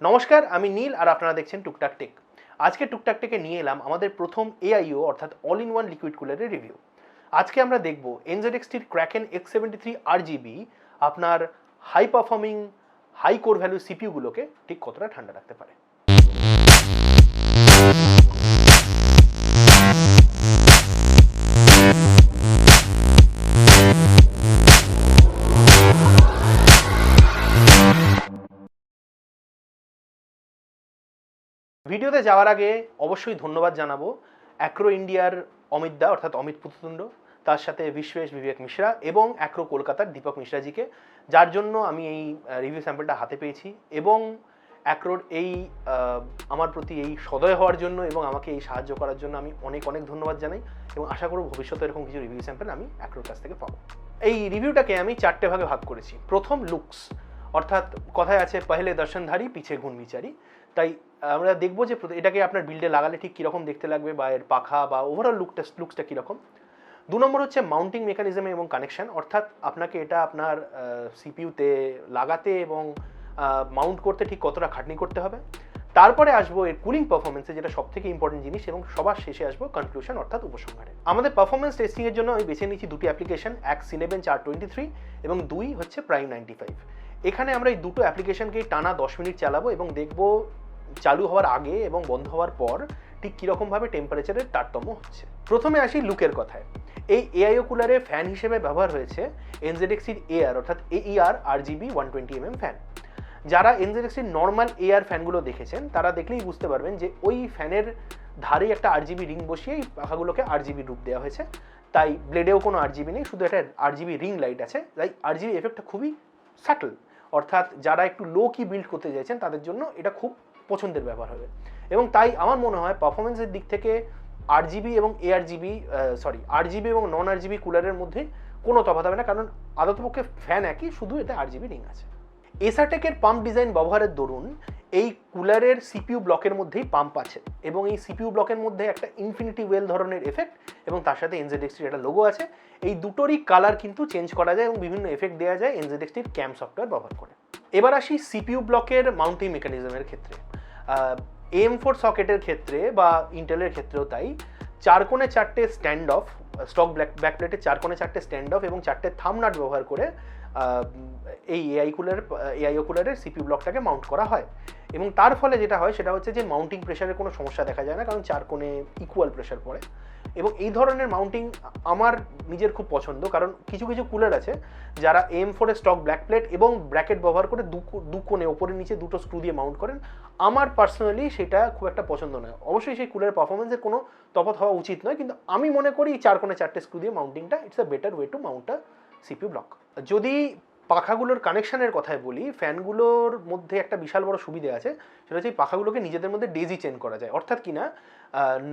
নমস্কার, আমি নীল আর আপনারা দেখছেন টুকটাক টেক। আজকে টুকটাক টেকে নিয়ে এলাম আমাদের প্রথম এআইও অর্থাৎ অল ইন ওয়ান লিকুইড কুলারের রিভিউ। আজকে আমরা দেখব NZXT Kraken X73 RGB আপনার high performing high core value সিপিইউগুলোকে ঠিক কতটা ঠান্ডা রাখতে পারে। ভিডিওতে যাওয়ার আগে অবশ্যই ধন্যবাদ জানাবো অ্যাক্রো ইন্ডিয়ার অমিত দা অর্থাৎ অমিত পুততুণ্ড, তার সাথে বিশ্বেশ বিবেক মিশ্রা এবং অ্যাক্রো কলকাতার দীপক মিশ্রাজিকে, যার জন্য আমি এই রিভিউ স্যাম্পলটা হাতে পেয়েছি, এবং অ্যাক্রোর এই আমার প্রতি এই সদয় হওয়ার জন্য এবং আমাকে এই সাহায্য করার জন্য আমি অনেক অনেক ধন্যবাদ জানাই এবং আশা করব ভবিষ্যতে এরকম কিছু রিভিউ স্যাম্পল আমি অ্যাক্রোর কাছ থেকে পাবো। এই রিভিউটাকে আমি 4টে ভাগে ভাগ করেছি। প্রথম লুকস, অর্থাৎ কথায় আছে পহলে দর্শনধারী পিছে গুণ বিচারি। তাই আমরা দেখবো যে এটাকে আপনার বিল্ডে লাগালে ঠিক কীরকম দেখতে লাগবে বা এর পাখা বা ওভারঅল লুকসটা কীরকম। 2 নম্বর হচ্ছে মাউন্টিং মেকানিজম এবং কানেকশন, অর্থাৎ আপনাকে এটা আপনার সিপিইউতে লাগাতে এবং মাউন্ট করতে ঠিক কতটা খাটনি করতে হবে। তারপরে আসবো এর কুলিং পারফরমেন্সে, যেটা সব থেকে ইম্পর্টেন্ট জিনিস, এবং সবার শেষে আসবো কনক্লুশন অর্থাৎ উপসংহারে। আমাদের পারফরমেন্স টেস্টিংয়ের জন্য আমি বেছে নিয়েছি দুটি অ্যাপ্লিকেশন, এক সিনেবেঞ্চ R23 এবং 2 হচ্ছে প্রাইম 95। এখানে আমরা এই দুটো অ্যাপ্লিকেশনকেই টানা 10 মিনিট চালাবো এবং দেখবো চালু হওয়ার আগে এবং বন্ধ হওয়ার পর ঠিক কীরকমভাবে টেম্পারেচারের তারতম্য হচ্ছে। প্রথমে আসি লুকের কথায়। এই এআইও কুলারে ফ্যান হিসেবে ব্যবহার হয়েছে NZXT এআর অর্থাৎ AER RGB 120mm ফ্যান। যারা NZXT নর্মাল এআর ফ্যানগুলো দেখেছেন তারা দেখলেই বুঝতে পারবেন যে ওই ফ্যানের ধারেই একটা RGB রিং বসিয়ে এই পাখাগুলোকে RGB রূপ দেওয়া হয়েছে। তাই ব্লেডেও কোনো RGB নেই, শুধু একটা RGB রিং লাইট আছে। তাই RGB এফেক্টটা খুবই সাটল, অর্থাৎ যারা একটু লো কি বিল্ড করতে চাইছেন তাদের জন্য এটা খুব পছন্দের ব্যবহার হবে। এবং তাই আমার মনে হয় পারফরমেন্সের দিক থেকে RGB এবং RGB এবং নন RGB কুলারের মধ্যে কোনো তফাৎ হবে না, কারণ আদতপক্ষে ফ্যান একই, শুধু এটা RGB রিং আছে। এসাটেকের পাম্প ডিজাইন ব্যবহারের দরুন এই কুলারের সিপিইউ ব্লকের মধ্যেই পাম্প আছে এবং এই সিপিইউ ব্লকের মধ্যে একটা ইনফিনিটি ওয়েল ধরনের এফেক্ট এবং তার সাথে NZXT একটা লোগো আছে। এই দুটোরই কালার কিন্তু চেঞ্জ করা যায় এবং বিভিন্ন এফেক্ট দেওয়া যায় NZXTর ক্যাম সফটওয়্যার ব্যবহার করে। এবার আসি সিপিইউ ব্লকের মাউন্টিং মেকানিজমের ক্ষেত্রে। AM4 সকেটের ক্ষেত্রে বা ইন্টেলের ক্ষেত্রেও তাই 4 কোণে 4টে স্ট্যান্ড অফ, স্টক ব্যাকপ্লেটে 4 কোণে 4টে স্ট্যান্ড অফ এবং 4টে থাম্ব নাট ব্যবহার করে এই এআইও কুলারের সিপিইউ ব্লকটাকে মাউন্ট করা হয়। এবং তার ফলে যেটা হয় সেটা হচ্ছে যে মাউন্টিং প্রেশারের কোনো সমস্যা দেখা যায় না, কারণ 4 কোণে ইকুয়াল প্রেশার পড়ে। এবং এই ধরনের মাউন্টিং আমার নিজের খুব পছন্দ, কারণ কিছু কিছু কুলার আছে যারা AM4 এর স্টক ব্যাকপ্লেট এবং ব্র্যাকেট ব্যবহার করে দু কোণে ওপরে নিচে দুটো স্ক্রু দিয়ে মাউন্ট করেন। আমার পার্সোনালি সেটা খুব একটা পছন্দ নয়। অবশ্যই সেই কুলারের পারফরমেন্সের কোনো তফাৎ হওয়া উচিত নয়, কিন্তু আমি মনে করি 4 কোণে 4টে স্ক্রু দিয়ে মাউন্টিংটা it's a better way to mount a CPU block. যদি পাখাগুলোর কানেকশানের কথায় বলি, ফ্যানগুলোর মধ্যে একটা বিশাল বড় সুবিধা আছে, সেটা হচ্ছে এই পাখাগুলোকে নিজেদের মধ্যে ডেজি চেন করা যায়। অর্থাৎ কিনা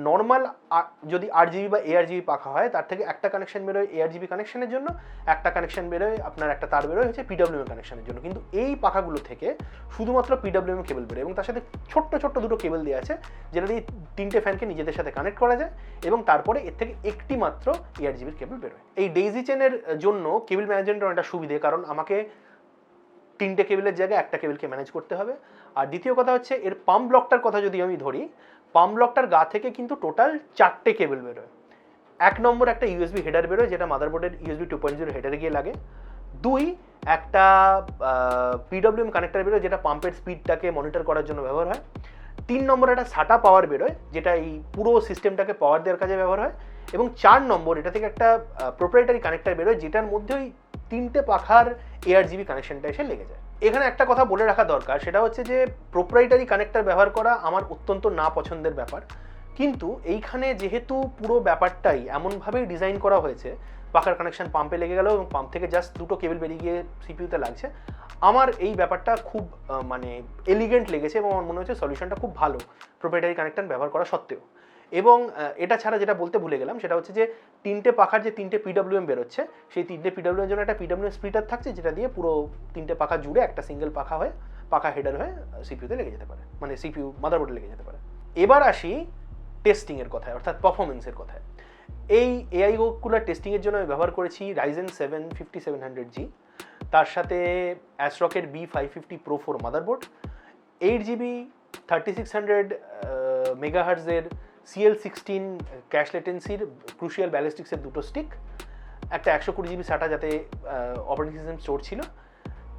নর্মাল যদি RGB বা ARGB পাখা হয় তার থেকে একটা কানেকশন বেরোয় ARGB কানেকশনের জন্য, একটা কানেকশন বেরোয় আপনার একটা তার বেরোয় হচ্ছে PWM কানেকশনের জন্য। কিন্তু এই পাখাগুলো থেকে শুধুমাত্র PWM কেবল বেরোয় এবং তার সাথে ছোট্ট ছোট্ট দুটো কেবল দেওয়া আছে, যেটা দিয়ে 3টে ফ্যানকে নিজেদের সাথে কানেক্ট করা যায় এবং তারপরে এর থেকে একটি মাত্র ARGBর কেবল বেরোয়। এই ডেইজি চেনের জন্য কেবল ম্যানেজমেন্টের অনেকটা সুবিধে, কারণ আমাকে 3টে কেবলের জায়গায় একটা কেবলকে ম্যানেজ করতে হবে। আর দ্বিতীয় কথা হচ্ছে এর পাম্প ব্লকটার কথা যদি আমি ধরি, পাম্প ব্লকটার গা থেকে কিন্তু টোটাল 4টে কেবল বেরোয়। 1 নম্বর একটা USB হেডার বেরোয়, যেটা মাদারবোর্ডের USB 2.0 হেডারে গিয়ে লাগে। 2 একটা PWM কানেক্টর বেরোয়, যেটা পাম্পের স্পিডটাকে মনিটর করার জন্য ব্যবহার হয়। 3 নম্বর একটা SATA পাওয়ার বেরোয়, যেটা এই পুরো সিস্টেমটাকে পাওয়ার দেওয়ার কাজে ব্যবহার হয়। এবং 4 নম্বর এটা থেকে একটা প্রোপ্রাইটারি কানেক্টর বেরোয়, যেটার মধ্যে ওই 3টে পাখার ARGB কানেকশনটা এসে লেগে যায়। এখানে একটা কথা বলে রাখা দরকার, সেটা হচ্ছে যে প্রোপ্রাইটারি কানেক্টর ব্যবহার করা আমার অত্যন্ত না পছন্দের ব্যাপার, কিন্তু এইখানে যেহেতু পুরো ব্যাপারটাই এমনভাবেই ডিজাইন করা হয়েছে, পাখার কানেকশন পাম্পে লেগে গেল এবং পাম্প থেকে জাস্ট দুটো কেবল বেরিয়ে গিয়ে সিপিইউতে লাগছে, আমার এই ব্যাপারটা খুব এলিগেন্ট লেগেছে এবং আমার মনে হচ্ছে সলিউশনটা খুব ভালো প্রোপ্রাইটারি কানেক্টর ব্যবহার করা সত্ত্বেও। এবং এটা ছাড়া যেটা বলতে ভুলে গেলাম সেটা হচ্ছে যে 3টে পাখার যে 3টে PWM বেরোচ্ছে, সেই 3টে PWM এর জন্য একটা PWM স্প্লিটার থাকছে, যেটা দিয়ে পুরো 3টে পাখা জুড়ে একটা সিঙ্গেল পাখা হেডার হয়ে সিপিইউতে লেগে যেতে পারে, মানে সিপিইউ মাদারবোর্ডে লেগে যেতে পারে। এবার আসি টেস্টিংয়ের কথায়, অর্থাৎ পারফরমেন্সের কথায়। এই এআইও কুলার টেস্টিংয়ের জন্য আমি ব্যবহার করেছি Ryzen 7 5700G, তার সাথে AsRockের B550 Pro 4 মাদারবোর্ড 8GB 3600 মেগাহার্জের CL16 ক্যাশ লেটেন্সির ক্রুশিয়াল ব্যালিস্টিক্সের দুটো স্টিক, একটা 120GB SATA যাতে অপারেটিং সিস্টেম স্টোর ছিল।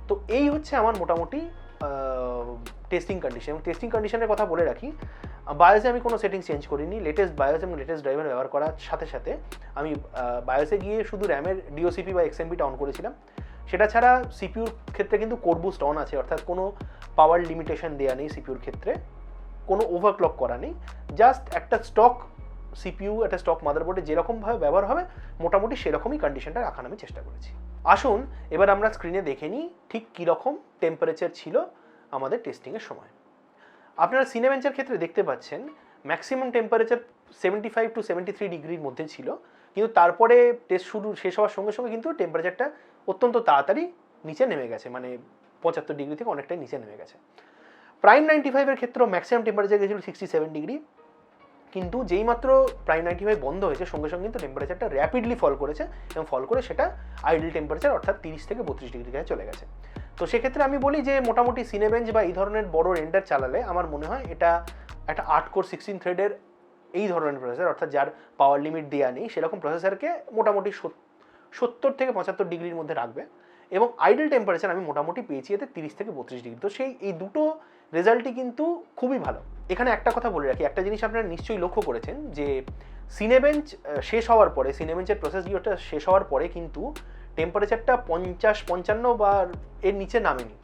তো এই হচ্ছে আমার মোটামুটি টেস্টিং কন্ডিশন। এবং টেস্টিং কন্ডিশনের কথা বলে রাখি, বায়োসে আমি কোনো সেটিংস চেঞ্জ করিনি। লেটেস্ট বায়োস এবং লেটেস্ট ড্রাইভার ব্যবহার করার সাথে সাথে আমি বায়োসে গিয়ে শুধু র্যামের DOCP বা XMBটা অন করেছিলাম। সেটা ছাড়া সিপিউর ক্ষেত্রে কিন্তু কোর বুস্ট অন আছে, অর্থাৎ কোনো পাওয়ার লিমিটেশন দেওয়া নেই সিপিউর ক্ষেত্রে, কোনো ওভারক্লক করা নেই। জাস্ট একটা স্টক সিপিইউ একটা স্টক মাদারবোর্ডে যেরকমভাবে ব্যবহার হবে মোটামুটি সেরকমই কন্ডিশনটা রাখার আমি চেষ্টা করেছি। আসুন এবার আমরা স্ক্রিনে দেখে নিই ঠিক কীরকম টেম্পারেচার ছিল আমাদের টেস্টিংয়ের সময়। আপনারা সিনেবেঞ্চের ক্ষেত্রে দেখতে পাচ্ছেন ম্যাক্সিমাম টেম্পারেচার 75 to 73 ডিগ্রির মধ্যে ছিল, কিন্তু তারপরে টেস্ট শেষ হওয়ার সঙ্গে সঙ্গে কিন্তু টেম্পারেচারটা অত্যন্ত তাড়াতাড়ি নিচে নেমে গেছে, মানে 75 ডিগ্রি থেকে অনেকটাই নিচে নেমে গেছে। প্রাইম 95-এর ক্ষেত্রেও ম্যাক্সিমাম টেম্পারেচার গেছিল 67 ডিগ্রি, কিন্তু যেই মাত্র প্রাইম 95 বন্ধ হয়েছে সঙ্গে সঙ্গে কিন্তু টেম্পারেচারটা র্যাপিডলি ফল করেছে, এবং ফল করে সেটা আইডল টেম্পারেচার অর্থাৎ 30 থেকে 32 ডিগ্রির কাছে চলে গেছে। তো সেক্ষেত্রে আমি বলি যে মোটামুটি সিনেবেঞ্চ বা এই ধরনের বড় রেন্ডার চালালে আমার মনে হয় এটা একটা 8 কোর 16 থ্রেডের এই ধরনের প্রসেসর, অর্থাৎ যার পাওয়ার লিমিট দেওয়া নেই সেরকম প্রসেসরকে মোটামুটি 70 থেকে 75 ডিগ্রির মধ্যে রাখবে, এবং আইডল টেম্পারেচার আমি মোটামুটি পেয়েছি এতে 30 থেকে 32 ডিগ্রি। তো এই দুটো রেজাল্টই কিন্তু খুবই ভালো। এখানে একটা কথা বলে রাখি, একটা জিনিস আপনারা নিশ্চয়ই লক্ষ্য করেছেন যে সিনেবেঞ্চ শেষ হওয়ার পরে, সিনেবেঞ্চের প্রসেস ভিউটা শেষ হওয়ার পরে কিন্তু টেম্পারেচারটা 50-55 বা এর নিচে নামেনি।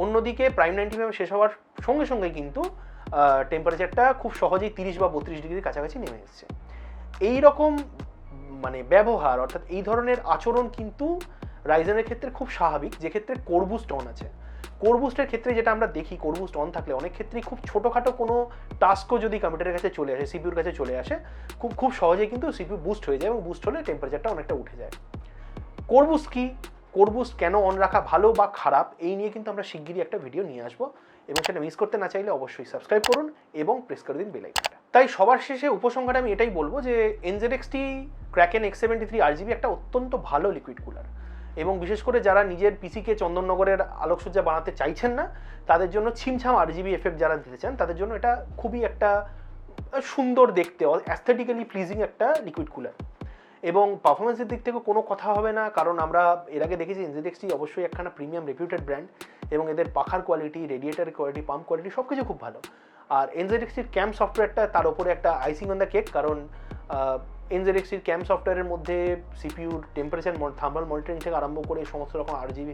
অন্যদিকে প্রাইম 95 শেষ হওয়ার সঙ্গে সঙ্গে কিন্তু টেম্পারেচারটা খুব সহজেই 30 বা 32 ডিগ্রির কাছাকাছি নেমে এসেছে। এই রকম মানে ব্যবহার অর্থাৎ এই ধরনের আচরণ কিন্তু রাইজেনের ক্ষেত্রে খুব স্বাভাবিক, যে ক্ষেত্রে কোর বুস্ট অন আছে। কোর বুস্টের ক্ষেত্রে যেটা আমরা দেখি, কোর বুস্ট অন থাকলে অনেক ক্ষেত্রেই খুব ছোটোখাটো কোনো টাস্কও যদি কম্পিউটারের কাছে চলে আসে, সিপিউর কাছে চলে আসে, খুব সহজেই কিন্তু সিপিউ বুস্ট হয়ে যায়, এবং বুস্ট হলে টেম্পারেচারটা অনেকটা উঠে যায়। কোর বুস্ট কি, কোর বুস্ট কেন অন রাখা ভালো বা খারাপ, এই নিয়ে কিন্তু আমরা শিগগিরই একটা ভিডিও নিয়ে আসবো, এবং সেটা মিস করতে না চাইলে অবশ্যই সাবস্ক্রাইব করুন এবং প্রেস করে দিন বেল আইকনটা। তাই সবার শেষে উপসংহারে আমি এটাই বলবো যে NZXT Kraken X73 RGB একটা অত্যন্ত ভালো লিকুইড কুলার, এবং বিশেষ করে যারা নিজের পিসিকে চন্দননগরের আলোকসজ্জা বানাতে চাইছেন না তাদের জন্য ছিমছাম RGB এফেক্ট যারা দিতে চান তাদের জন্য এটা খুবই একটা সুন্দর দেখতে, অ্যাস্থেটিক্যালি প্লিজিং একটা লিকুইড কুলার। এবং পারফরমেন্সের দিক থেকে কোনো কথা হবে না, কারণ আমরা এর আগে দেখেছি NZXT অবশ্যই একখানা প্রিমিয়াম রেপিউটেড ব্র্যান্ড, এবং এদের পাখার quality, radiator quality, pump quality সব কিছু খুব ভালো। আর NZXTর ক্যাম্প সফটওয়্যারটা তার উপরে একটা আইসিং অন দ্য কেক, কারণ NZXTর ক্যাম্প সফটওয়্যারের মধ্যে সিপিউর টেম্পারেচার, থার্মাল মনিটরিং থেকে আরম্ভ করে সমস্ত রকম RGB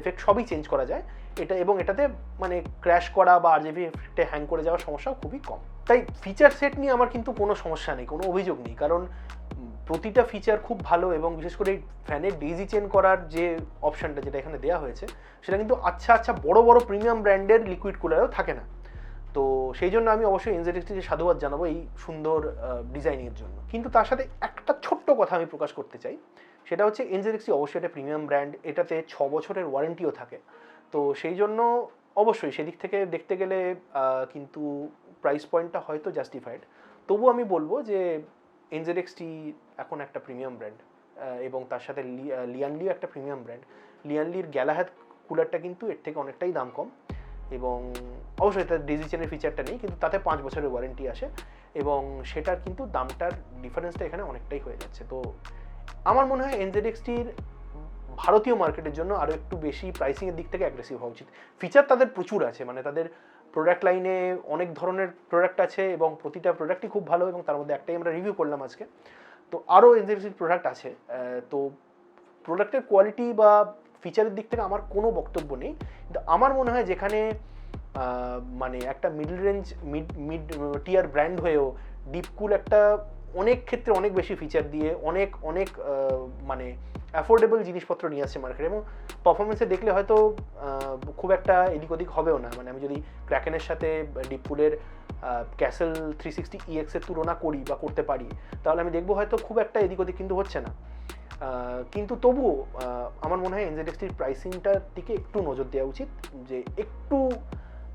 এফেক্ট সবই চেঞ্জ করা যায় এটা, এবং এটাতে মানে ক্র্যাশ করা বা RGB এফেক্টে হ্যাং করে যাওয়ার সমস্যাও খুবই কম। তাই ফিচার সেট নিয়ে আমার কিন্তু কোনো সমস্যা নেই, কোনো অভিযোগ নেই, কারণ প্রতিটা ফিচার খুব ভালো, এবং বিশেষ করে ফ্যানের ডেইজি চেন করার যে অপশানটা যেটা এখানে দেওয়া হয়েছে সেটা কিন্তু আচ্ছা বড় বড় প্রিমিয়াম ব্র্যান্ডের লিকুইড কুলারেও থাকে না। তো সেই জন্য আমি অবশ্যই NZXTকে সাধুবাদ জানাবো এই সুন্দর ডিজাইনের জন্য। কিন্তু তার সাথে একটা ছোট্ট কথা আমি প্রকাশ করতে চাই, সেটা হচ্ছে NZXT অবশ্যই একটা প্রিমিয়াম ব্র্যান্ড, এটাতে 6 বছরের ওয়ারেন্টিও থাকে। তো সেই জন্য অবশ্যই সেদিক থেকে দেখতে গেলে কিন্তু প্রাইস পয়েন্টটা হয়তো জাস্টিফাইড। তবু আমি বলবো যে NZXT এখন একটা প্রিমিয়াম ব্র্যান্ড, এবং তার সাথে লিয়ানলিও একটা প্রিমিয়াম ব্র্যান্ড। লিয়ানলির গ্যালাহাদ কুলারটা কিন্তু এর থেকে অনেকটাই দাম কম, এবং অবশ্যই তার ডেজি চেনের ফিচারটা নেই, কিন্তু তাতে 5 বছরের ওয়ারেন্টি আসে, এবং সেটার কিন্তু দামটার ডিফারেন্সটা এখানে অনেকটাই হয়ে যাচ্ছে। তো আমার মনে হয় NZXTর ভারতীয় মার্কেটের জন্য আরও একটু বেশি প্রাইসিংয়ের দিক থেকে অ্যাগ্রেসিভ হওয়া উচিত। ফিচার তাদের প্রচুর আছে, মানে তাদের প্রোডাক্ট লাইনে অনেক ধরনের প্রোডাক্ট আছে, এবং প্রতিটা প্রোডাক্টই খুব ভালো, এবং তার মধ্যে একটাই আমরা রিভিউ করলাম আজকে। তো আরও NZXT প্রোডাক্ট আছে, তো প্রোডাক্টের কোয়ালিটি বা ফিচারের দিক থেকে আমার কোনো বক্তব্য নেই, কিন্তু আমার মনে হয় যেখানে মানে একটা মিডল রেঞ্জ মিড টিয়ার ব্র্যান্ড হয়েও ডিপকুল একটা অনেক ক্ষেত্রে অনেক বেশি ফিচার দিয়ে অনেক মানে অ্যাফোর্ডেবল জিনিসপত্র নিয়ে আসছে মার্কেটে, এবং পারফরমেন্সে দেখলে হয়তো খুব একটা এদিক ওদিক হবেও না। মানে আমি যদি ক্র্যাকেনের সাথে ডিপকুলের ক্যাসেল 360 EX এর তুলনা করি বা করতে পারি, তাহলে আমি দেখবো হয়তো খুব একটা এদিক ওদিক কিন্তু হচ্ছে না। কিন্তু তবুও আমার মনে হয় NZXTর প্রাইসিংটার দিকে একটু নজর দেওয়া উচিত, যে একটু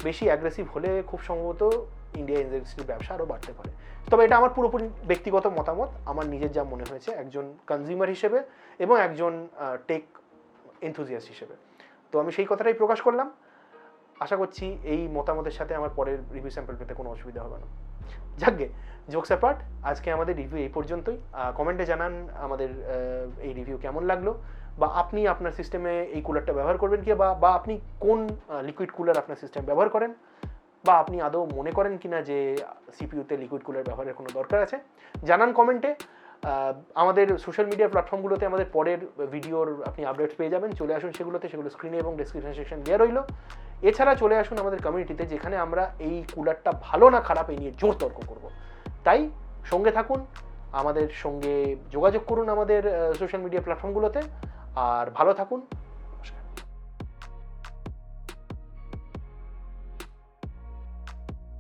বেশি অ্যাগ্রেসিভ হলে খুব সম্ভবত ইন্ডিয়া NZXTর ব্যবসা আরও বাড়তে পারে। তবে এটা আমার পুরোপুরি ব্যক্তিগত মতামত, আমার নিজের যা মনে হয়েছে একজন কনজিউমার হিসেবে এবং একজন টেক এনথুজিয়াস্ট হিসেবে। তো আমি সেই কথাটাই প্রকাশ করলাম। আশা করছি এই মতামতের সাথে আমার পরের রিভিউ স্যাম্পল পেতে কোনো অসুবিধা হবে না। যাকগে, জোকস অ্যাপার্ট, আজকে আমাদের রিভিউ এই পর্যন্তই। কমেন্টে জানান আমাদের এই রিভিউ কেমন লাগলো, বা আপনি আপনার সিস্টেমে এই কুলারটা ব্যবহার করবেন কি, বা আপনি কোন লিকুইড কুলার আপনার সিস্টেম ব্যবহার করেন, বা আপনি আদৌ মনে করেন কিনা যে সিপিইউতে লিকুইড কুলার ব্যবহারের কোনো দরকার আছে, জানান কমেন্টে। আমাদের সোশ্যাল মিডিয়া প্ল্যাটফর্মগুলোতে আমাদের পরের ভিডিওর আপনি আপডেটস পেয়ে যাবেন, চলে আসুন সেগুলোতে, সেগুলো স্ক্রিনে এবং ডেসক্রিপশন সেকশন দেওয়া রইল। এছাড়া চলে আসুন আমাদের কমিউনিটিতে, যেখানে আমরা এই কুলারটা ভালো না খারাপ এই নিয়ে জোর তর্ক করব। তাই সঙ্গে থাকুন, আমাদের সঙ্গে যোগাযোগ করুন আমাদের সোশ্যাল মিডিয়া প্ল্যাটফর্মগুলোতে, আর ভালো থাকুন।